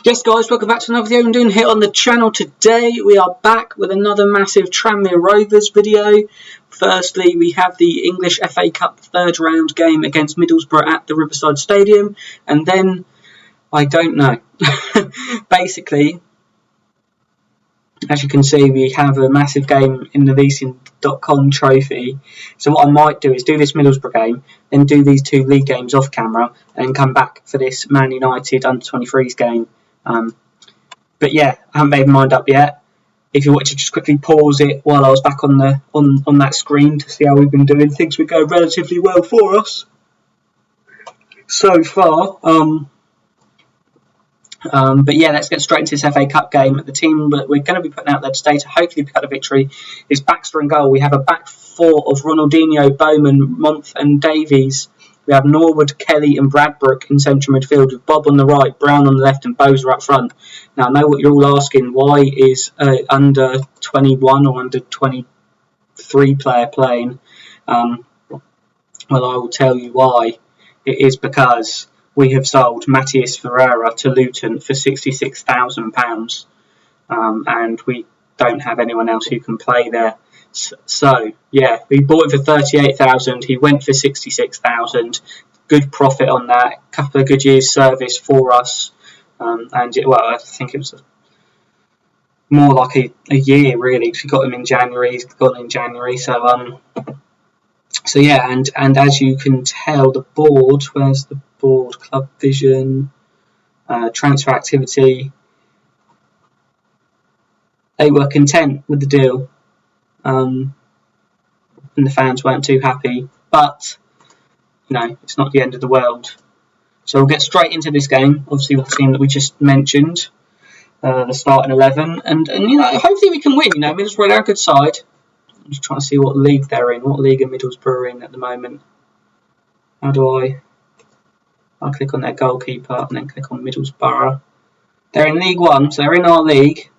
Yes guys, welcome back to another video I'm doing here on the channel. Today we are back with another massive Tranmere Rovers video. Firstly, we have the English FA Cup third round game against Middlesbrough at the Riverside Stadium. And then, I don't know. Basically, as you can see, we have a massive game in the VC.com trophy. So what I might do is do this Middlesbrough game, then do these two league games off camera, and come back for this Man United under-23s game. But yeah, I haven't made my mind up yet. If you want to just quickly pause it while I was back on that screen to see how we've been doing, things would go relatively well for us so far. But yeah, let's get straight into this FA Cup game. The team that we're going to be putting out there today to hopefully pick up a victory is Baxter and goal. We have a back four of Ronaldinho, Bowman, Month and Davies. We have Norwood, Kelly and Bradbrook in central midfield with Bob on the right, Brown on the left and Boza up front. Now, I know what you're all asking, why is under 21 or under 23 player playing? Well, I will tell you why. It is because we have sold Matthias Ferreira to Luton for £66,000 and we don't have anyone else who can play there. So yeah, we bought him for 38,000. He went for 66,000. Good profit on that. Couple of good years service for us, and I think it was more like a year really. Because we got him in January. He's gone in January. So yeah, and as you can tell, the board. Where's the board? Club Vision, transfer activity. They were content with the deal. And the fans weren't too happy, but you know, it's not the end of the world. So we'll get straight into this game, obviously with the team that we just mentioned, the starting 11, and you know, hopefully we can win. You know, Middlesbrough are a good side. I'm just trying to see what league they're in. What league are Middlesbrough in at the moment? How do I click on their goalkeeper and then click on Middlesbrough. They're in League One, so they're in our league.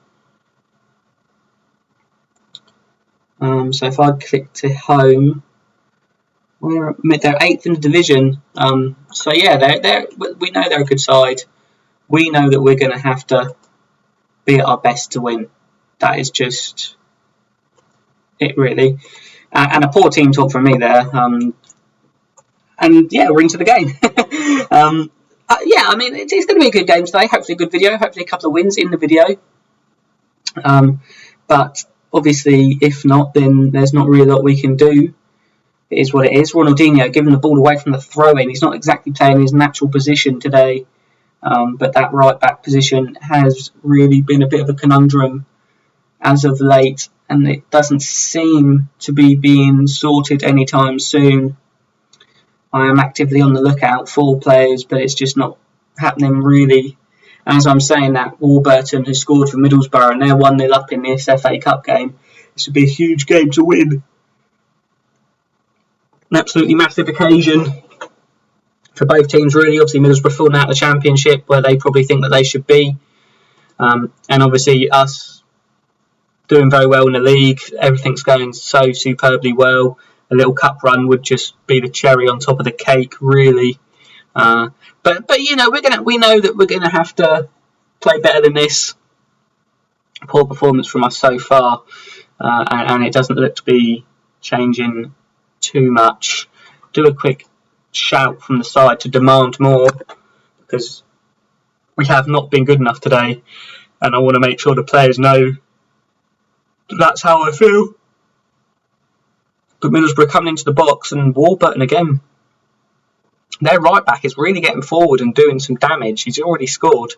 So if I click to home, they're 8th in the division. So yeah, we know they're a good side. We know that we're going to have to be at our best to win. That is just it, really. And a poor team talk from me there. And yeah, we're into the game. Yeah, I mean, it's going to be a good game today. Hopefully a good video. Hopefully a couple of wins in the video. But obviously, if not, then there's not really a lot we can do. It is what it is. Ronaldinho giving the ball away from the throw-in. He's not exactly playing his natural position today. But that right-back position has really been a bit of a conundrum as of late. And it doesn't seem to be being sorted anytime soon. I am actively on the lookout for players, but it's just not happening really. As I'm saying that, Warburton has scored for Middlesbrough and they're 1-0 up in this FA Cup game. This would be a huge game to win. An absolutely massive occasion for both teams, really. Obviously, Middlesbrough falling out of the Championship where they probably think that they should be. And obviously, us doing very well in the league. Everything's going so superbly well. A little cup run would just be the cherry on top of the cake, really. But you know, we know that we're gonna have to play better than this. Poor performance from us so far, and it doesn't look to be changing too much. Do a quick shout from the side to demand more, because we have not been good enough today, and I want to make sure the players know that's how I feel. But Middlesbrough coming into the box, and Warburton again. Their right back is really getting forward and doing some damage. He's already scored.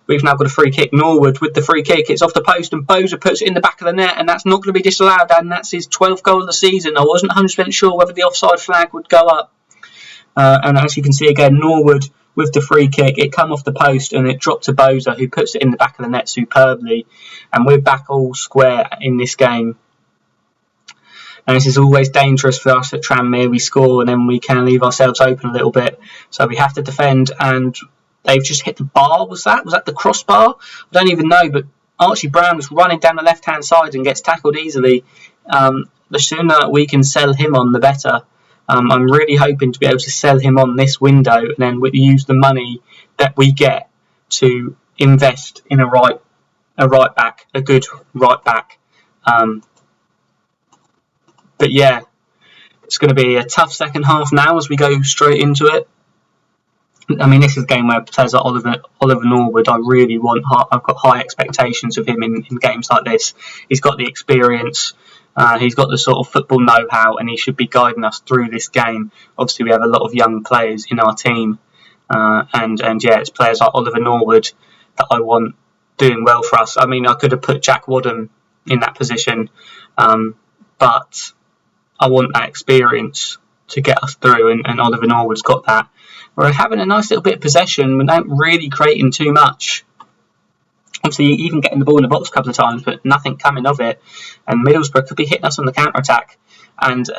We've now got a free kick. Norwood with the free kick. It's off the post and Boza puts it in the back of the net, and that's not going to be disallowed, and that's his 12th goal of the season. I wasn't 100% sure whether the offside flag would go up. And as you can see again, Norwood with the free kick. It come off the post and it dropped to Boza, who puts it in the back of the net superbly. And we're back all square in this game. And this is always dangerous for us at Tranmere. We score and then we can leave ourselves open a little bit. So we have to defend, and they've just hit the bar. Was that the crossbar? I don't even know, but Archie Brown was running down the left-hand side and gets tackled easily. The sooner we can sell him on, the better. I'm really hoping to be able to sell him on this window and then use the money that we get to invest in a right back, a good right back. But yeah, it's going to be a tough second half now as we go straight into it. I mean, this is a game where players like Oliver Norwood, I've got high expectations of him in games like this. He's got the experience, he's got the sort of football know-how, and he should be guiding us through this game. Obviously, we have a lot of young players in our team, and yeah, it's players like Oliver Norwood that I want doing well for us. I mean, I could have put Jack Wadham in that position, but I want that experience to get us through, and Oliver Norwood's got that. We're having a nice little bit of possession without really creating too much. Obviously, even getting the ball in the box a couple of times, but nothing coming of it. And Middlesbrough could be hitting us on the counter-attack. And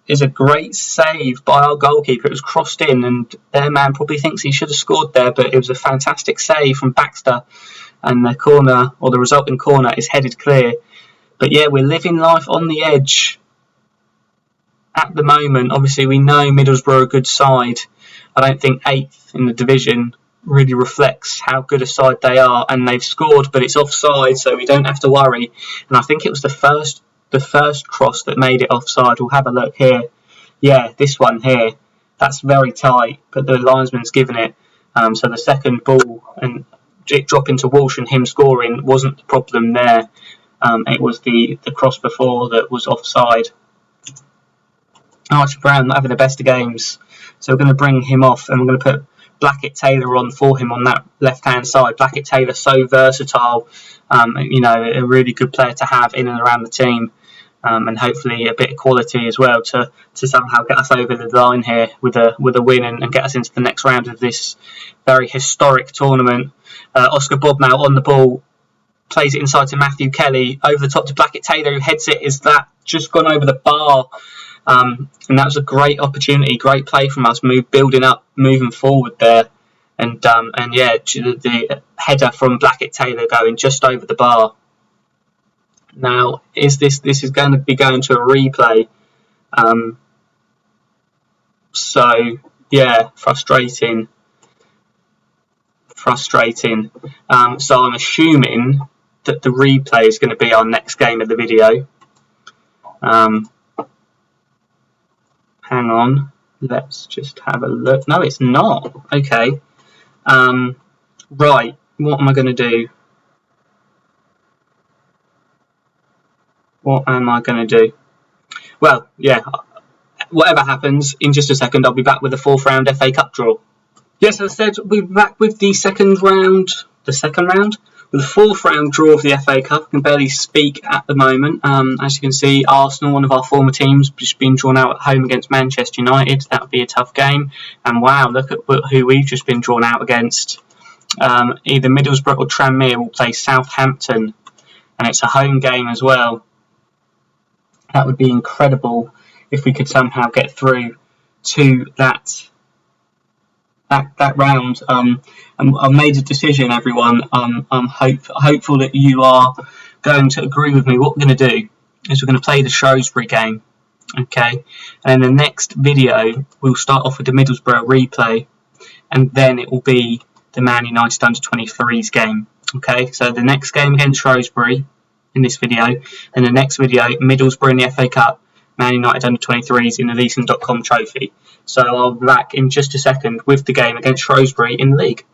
is a great save by our goalkeeper. It was crossed in, and their man probably thinks he should have scored there, but it was a fantastic save from Baxter. And the corner, or the resulting corner, is headed clear. But yeah, we're living life on the edge at the moment. Obviously, we know Middlesbrough are a good side. I don't think 8th in the division really reflects how good a side they are, and they've scored, but it's offside, so we don't have to worry. And I think it was the first cross that made it offside. We'll have a look here. Yeah, this one here. That's very tight, but the linesman's given it. So the second ball and it dropping to Walsh and him scoring wasn't the problem there. It was the cross before that was offside. Archie Brown not having the best of games. So we're going to bring him off, and we're going to put Blackett-Taylor on for him on that left-hand side. Blackett-Taylor, so versatile, a really good player to have in and around the team, and hopefully a bit of quality as well to somehow get us over the line here with a win and get us into the next round of this very historic tournament. Oscar Bob now on the ball, plays it inside to Matthew Kelly, over the top to Blackett-Taylor, who heads it. Is that just gone over the bar? And that was a great opportunity, great play from us, building up, moving forward there, and yeah, the header from Blackett-Taylor going just over the bar. Now, this is going to be going to a replay? So yeah, frustrating. So I'm assuming that the replay is going to be our next game of the video. Hang on, let's just have a look. No, it's not. Okay. Right, what am I going to do? Well, yeah, whatever happens, in just a second, I'll be back with the 4th round FA Cup draw. Yes, as I said, we'll be back with the second round, with the 4th round draw of the FA Cup. I can barely speak at the moment. As you can see, Arsenal, one of our former teams, just been drawn out at home against Manchester United. That would be a tough game. And wow, look at who we've just been drawn out against. Either Middlesbrough or Tranmere will play Southampton, and it's a home game as well. That would be incredible if we could somehow get through to that round. I've made a decision, everyone. I'm hopeful that you are going to agree with me. What we're going to do is we're going to play the Shrewsbury game, okay? And in the next video, we'll start off with the Middlesbrough replay, and then it will be the Man United under-23s game, okay? So the next game against Shrewsbury in this video, and the next video, Middlesbrough in the FA Cup, Man United under-23s in the Leeson.com trophy. So I'll be back in just a second with the game against Shrewsbury in the league.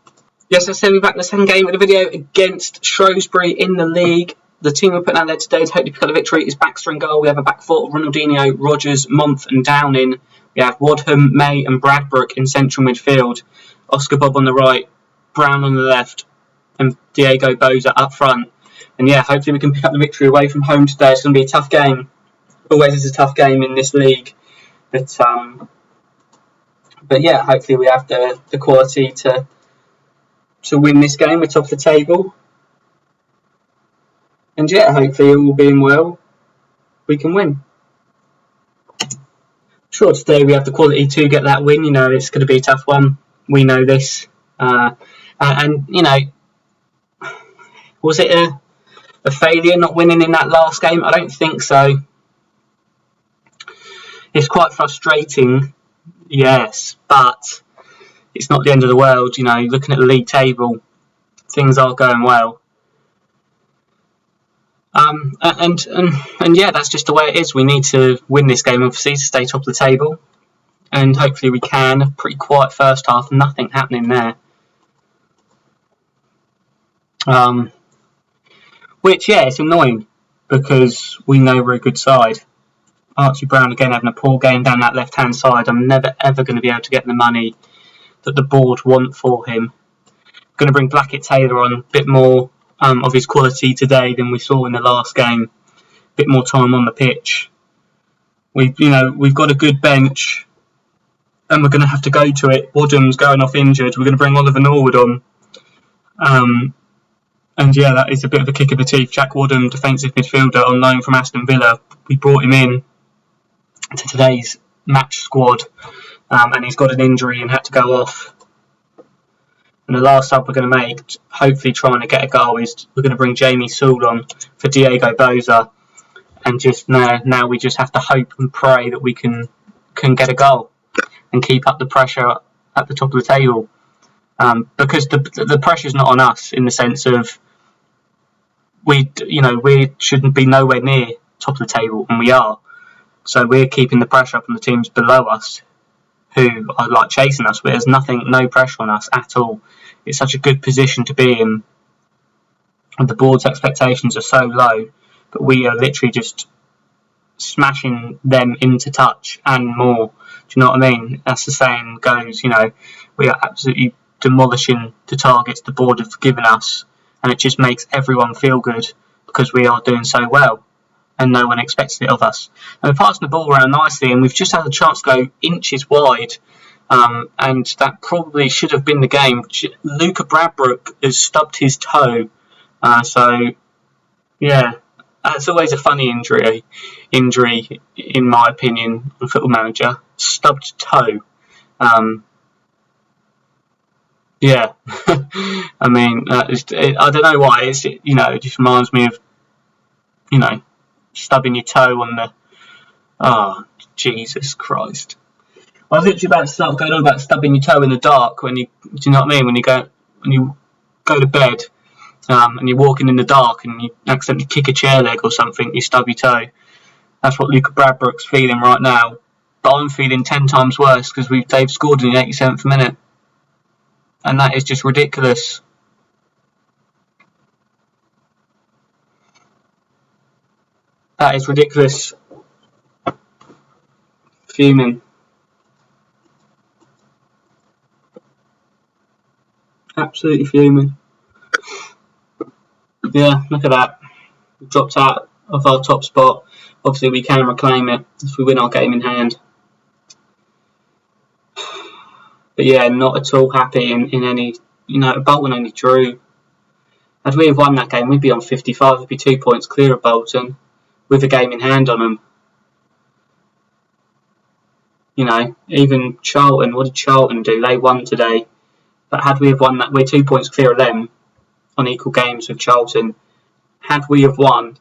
Yes, I said we're back in the second game of the video against Shrewsbury in the league. The team we're putting out there today to hopefully pick up the victory is Baxter in goal. We have a back four of Ronaldinho, Rogers, Month and Downing. We have Wadham, May and Bradbrook in central midfield. Oscar Bob on the right, Brown on the left, and Diego Boza up front. And yeah, hopefully we can pick up the victory away from home today. It's going to be a tough game. Always is a tough game in this league. But yeah, hopefully we have the quality to win this game. We're top of the table. And yeah, hopefully all being well, we can win. Sure, today we have the quality to get that win. You know, it's going to be a tough one. We know this. And you know, was it a failure not winning in that last game? I don't think so. It's quite frustrating, yes, but it's not the end of the world. You know, looking at the league table, things are going well. And yeah, that's just the way it is. We need to win this game, obviously, to stay top of the table, and hopefully we can. A pretty quiet first half, nothing happening there. Which, yeah, it's annoying because we know we're a good side. Archie Brown again having a poor game down that left-hand side. I'm never ever going to be able to get the money that the board want for him. Going to bring Blackett Taylor on, a bit more of his quality today than we saw in the last game. A bit more time on the pitch. We've got a good bench, and we're going to have to go to it. Woodham's going off injured. We're going to bring Oliver Norwood on. And yeah, that is a bit of a kick of the teeth. Jack Woodham, defensive midfielder on loan from Aston Villa. We brought him in to today's match squad, and he's got an injury and had to go off. And the last sub we're going to make, hopefully trying to get a goal, is we're going to bring Jamie Sewell on for Diego Boza. And just now we just have to hope and pray that we can get a goal and keep up the pressure at the top of the table. Because the pressure's not on us in the sense of we shouldn't be nowhere near top of the table, and we are. So we're keeping the pressure up on the teams below us who are like chasing us, but there's no pressure on us at all. It's such a good position to be in, and the board's expectations are so low, but we are literally just smashing them into touch and more. Do you know what I mean? As the saying goes, we are absolutely demolishing the targets the board have given us, and it just makes everyone feel good because we are doing so well and no one expects it of us. And we're passing the ball around nicely, and we've just had a chance to go inches wide, and that probably should have been the game. Luca Bradbrook has stubbed his toe, so yeah, that's always a funny injury in my opinion on Football Manager. Stubbed toe. Yeah, I mean, I don't know why. It just reminds me of, stubbing your toe on the. Oh, Jesus Christ! I was literally about to start going on about stubbing your toe in the dark do you know what I mean? When you go to bed, and you're walking in the dark and you accidentally kick a chair leg or something, you stub your toe. That's what Luca Bradbrook's feeling right now. But I'm feeling 10 times worse because they've scored in the 87th minute. And that is just ridiculous. That is ridiculous. Fuming. Absolutely fuming. Yeah, look at that. We've dropped out of our top spot. Obviously, we can reclaim it if we win our game in hand. But yeah, not at all happy in any. Bolton only drew. Had we have won that game, we'd be on 55. We'd be 2 points clear of Bolton with a game in hand on them. Even Charlton. What did Charlton do? They won today. But had we have won that, we're 2 points clear of them on equal games with Charlton. Had we have won,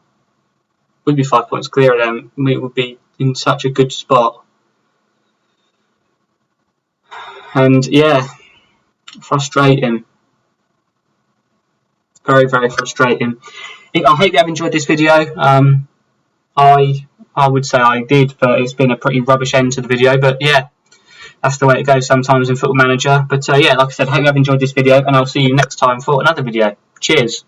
we'd be 5 points clear of them. We would be in such a good spot. And yeah, frustrating. Very, very frustrating. I hope you have enjoyed this video. I would say I did, but it's been a pretty rubbish end to the video. But yeah, that's the way it goes sometimes in Football Manager. But yeah, like I said, I hope you have enjoyed this video, and I'll see you next time for another video. Cheers.